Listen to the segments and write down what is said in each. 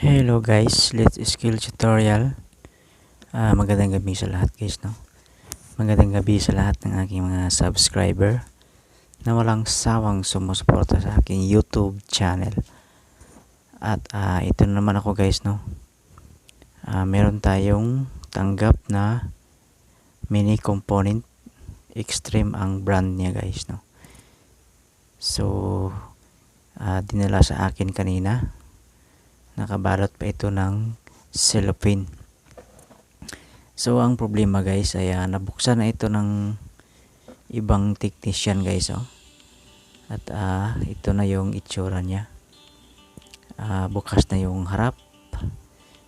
Hello guys, let's skill tutorial. Magandang gabi sa lahat guys, no? Magandang gabi sa lahat ng aking mga subscriber na walang sawang sumusuporta sa aking YouTube channel. At ito na naman ako guys, no? Meron tayong tanggap na mini component. Extreme ang brand niya guys, no? So, dinala sa akin kanina. Nakabalot pa ito ng cellophane. So ang problema guys ay nabuksan na ito ng ibang technician guys, oh. At ito na yung itsura niya. Bukas na yung harap.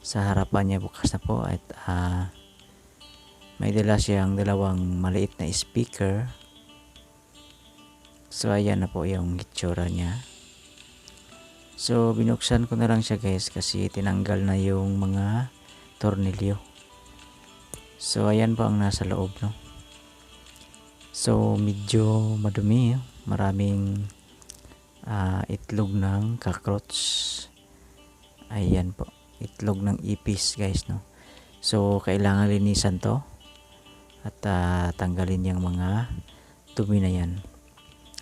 Sa harapan niya bukas na po at may dala siyang dalawang maliit na speaker. So ayan na po yung itsura niya. So binuksan ko na lang siya guys kasi tinanggal na yung mga tornilyo. So ayan po ang nasa loob, no. So medyo madumi, maraming itlog ng cockroach. Ayan po, itlog ng ipis guys, no. So kailangan linisan to at tanggalin yung mga dumi na yan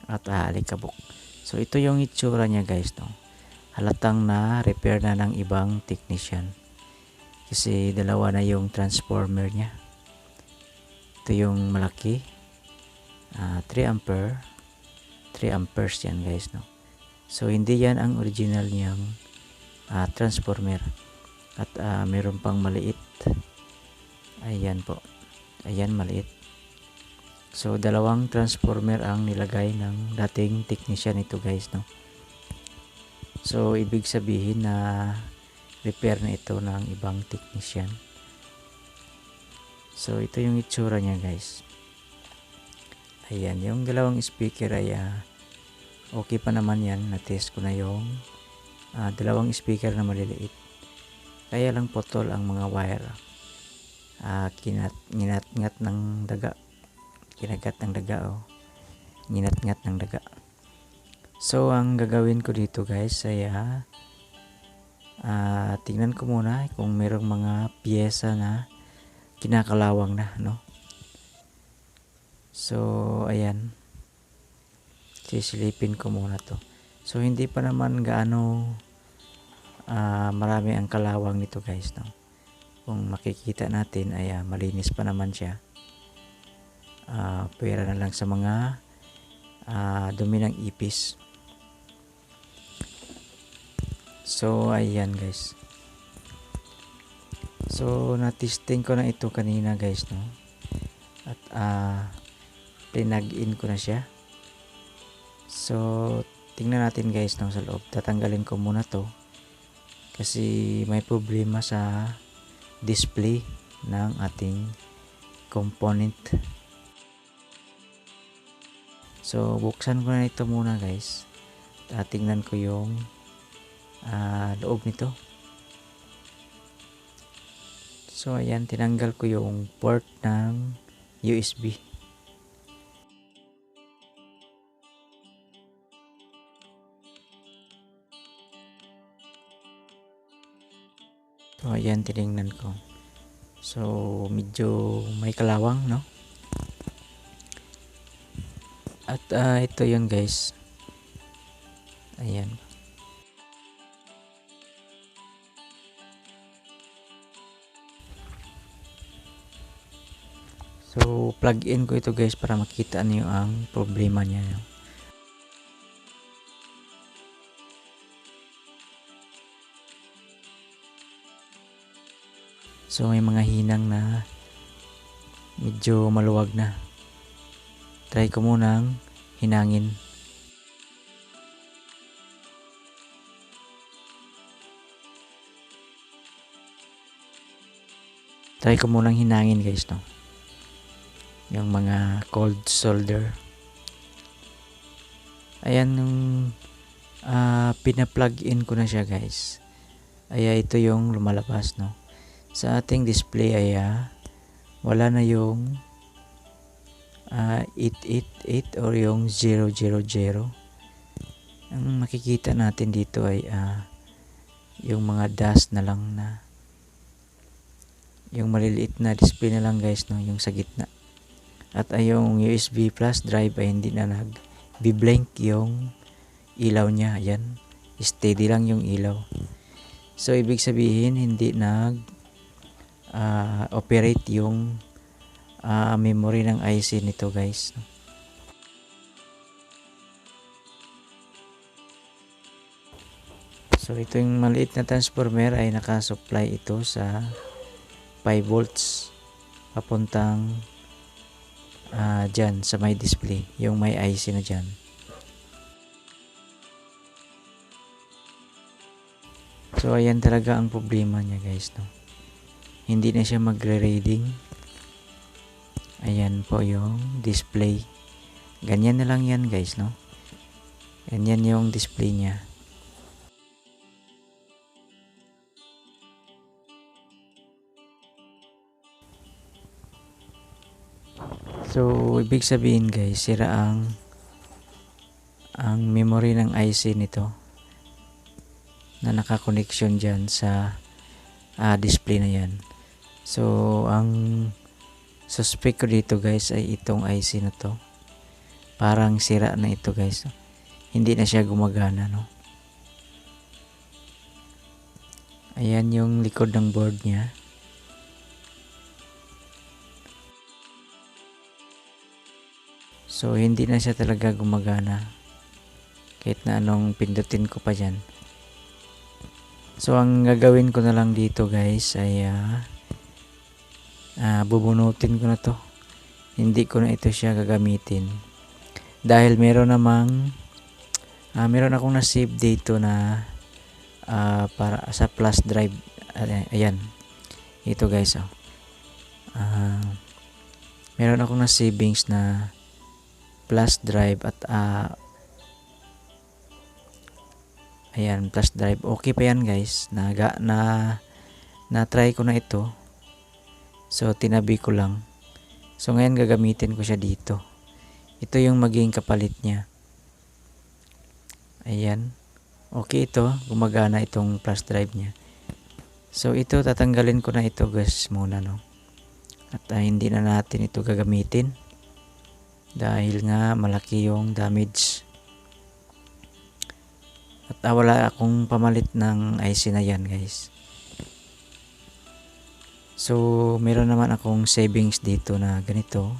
at alikabok. So ito yung itsura niya guys, no. Halatang na repair na ng ibang technician kasi dalawa na yung transformer niya. Ito yung malaki, 3 ampere 3 amperes yan guys, no. So hindi yan ang original niyang transformer at meron pang maliit. Ayan po, ayan maliit. So dalawang transformer ang nilagay ng dating technician ito guys, no. So ibig sabihin na repair na ito ng ibang technician. So ito yung itsura niya guys. Ayan, yung dalawang speaker ay okay pa naman yan. Na-test ko na yung dalawang speaker na maliliit. Kaya lang putol ang mga wire. Kinat-ngat ng daga. Kinagat ng daga, oh. Nginat-ngat ng daga. So ang gagawin ko dito guys ay tingnan ko muna kung mayroong mga piyesa na kinakalawang na, no. So ayan, sisilipin ko muna to. So hindi pa naman gaano marami ang kalawang nito guys, no. Kung makikita natin ay malinis pa naman siya. Pwera na lang sa mga dumi ng ipis. So ayan guys. So na-testing ko na ito kanina guys, no. At pinag-in ko na siya. So tingnan natin guys, no, sa loob. Tatanggalin ko muna to kasi may problema sa display ng ating component. So buksan ko na ito muna guys. Tingnan ko yung loob nito. So ayan, tinanggal ko yung port ng USB. So ayan, tinignan ko. So medyo may kalawang, no. At ito yun guys. Ayan. So plug in ko ito guys para makita niyo ang problema niya, no? So may mga hinang na medyo maluwag na. Try ko munang hinangin. Try ko munang hinangin guys, no. Yung mga cold solder. Ayan, yung pina-plug in ko na siya guys. Ito yung lumalabas, no. Sa ating display ay wala na yung 888 or yung 000. Ang makikita natin dito ay yung mga dust na lang na yung maliliit na display na lang guys, no, yung sa gitna. At ay yung USB flash drive ay hindi na nag-blink yung ilaw niya. Ayan, steady lang yung ilaw. So ibig sabihin hindi nag operate yung memory ng IC nito guys. So ito yung maliit na transformer ay nakasupply ito sa 5 volts papuntang dyan sa may display, yung may IC na dyan. So ayan talaga ang problema niya guys, no? Hindi na siya magre-reading. Ayan po yung display. Ganyan na lang yan guys, no? Ganyan yung display niya. So ibig sabihin guys, sira ang memory ng IC nito na nakakoneksyon dyan sa display na yan. So ang suspect ko dito guys ay itong IC na to. Parang sira na ito guys. Hindi na siya gumagana, no? Ayan yung likod ng board niya. So hindi na siya talaga gumagana kahit na anong pindutin ko pa dyan. So ang gagawin ko na lang dito guys ay bubunutin ko na to. Hindi ko na ito siya gagamitin dahil meron akong na-save dito na para sa flash drive. Ayan ito guys, meron akong na-savings na flash drive at ayan, flash drive. Okay pa yan guys. Na-try ko na ito. So tinabi ko lang. So ngayon gagamitin ko siya dito. Ito yung maging kapalit niya. Ayan. Okay ito. Gumagana itong flash drive niya. So ito tatanggalin ko na ito guys muna, no. At hindi na natin ito gagamitin dahil nga malaki yung damage. At wala akong pamalit ng IC na yan guys. So meron naman akong savings dito na ganito.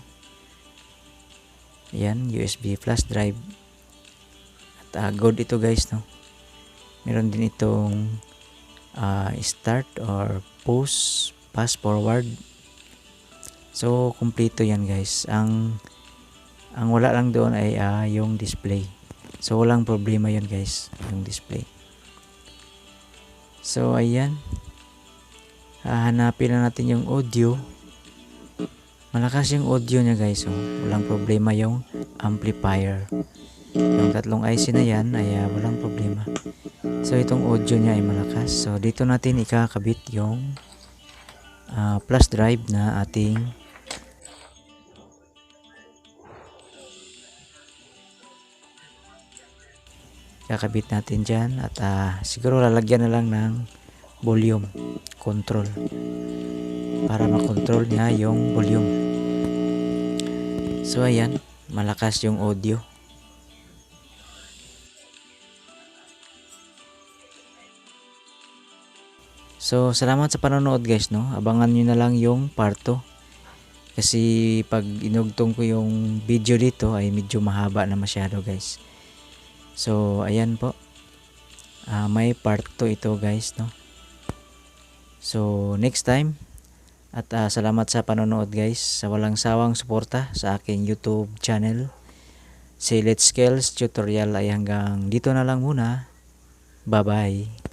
Ayan, USB flash drive. At good ito guys, no. Meron din itong start or pause, fast forward. So kumpleto yan guys. Ang wala lang doon ay yung display. So walang problema yun guys, yung display. So ayan, hahanapin na natin yung audio. Malakas yung audio niya guys, walang problema yung amplifier. Yung tatlong IC na yan ay walang problema. So itong audio niya ay malakas. So dito natin ikakabit yung flash drive na ating kakabit natin dyan. At siguro lalagyan na lang ng volume control para makontrol niya yung volume. So ayan, malakas yung audio. So salamat sa panonood guys, no. Abangan nyo na lang yung part 2 kasi pag inugtong ko yung video dito ay medyo mahaba na masyado guys. So ayan po, may part 2 ito guys, no. So next time. At salamat sa panonood guys, sa walang sawang suporta sa aking YouTube channel. Si Let's Skills Tutorial ay hanggang dito na lang muna. Bye bye.